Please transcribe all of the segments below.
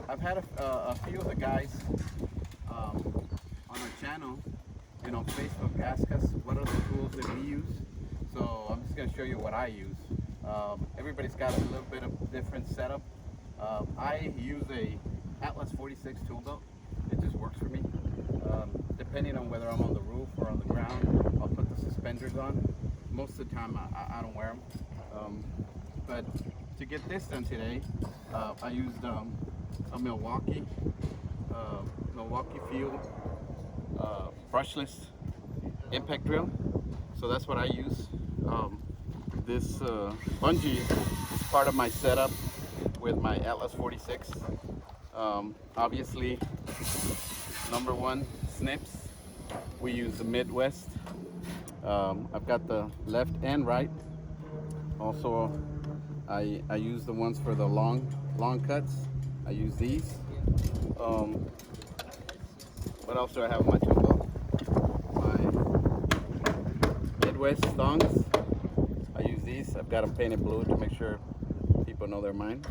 I've had a few of the guys on our channel and on Facebook ask us what are the tools that we use. So I'm just going to show you what I use. Everybody's got a little bit of different setup. I use a Atlas 46 tool belt. It just works for me. Depending on whether I'm on the roof or on the ground, I'll put the suspenders on. Most of the time I don't wear them. But to get this done today, I used a Milwaukee Field brushless impact drill. So that's what I use. This bungee is part of my setup with my Atlas 46. Obviously, number one, snips. We use the Midwest. I've got the left and right. Also, I use the ones for the long cuts. I use these. What else do I have on my tool belt? My Midwest thongs. I use these. I've got them painted blue to make sure people know they're mine.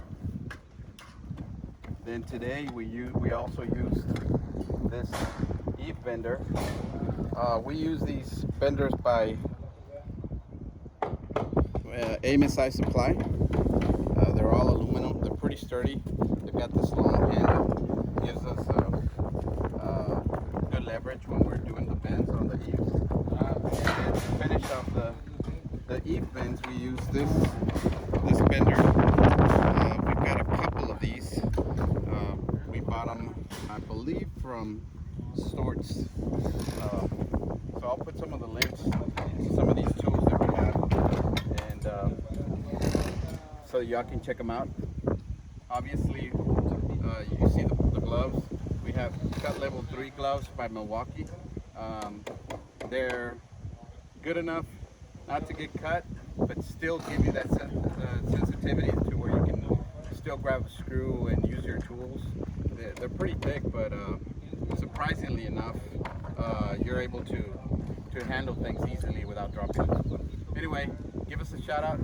Then today we also used this eve bender. We use these benders by AMSI Supply. They're all aluminum. They're pretty sturdy. They've got this long handle. Gives us good leverage when we're doing the bends on the eaves. And to finish off the eve bends, we use this bender. We've got a couple of these. We bought them, I believe, from Storts. So I'll put some of the links to some of these tools that we have, and so y'all can check them out. Obviously, you see the gloves. We have cut level 3 gloves by Milwaukee. They're good enough not to get cut, but still give you that sensitivity to where you can still grab a screw and use your tools. They're pretty thick, but surprisingly enough, you're able to handle things easily without dropping them. Anyway, give us a shout out,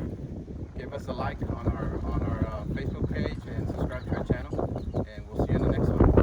give us a like on our Facebook page, and subscribe to our channel, and we'll see you in the next one.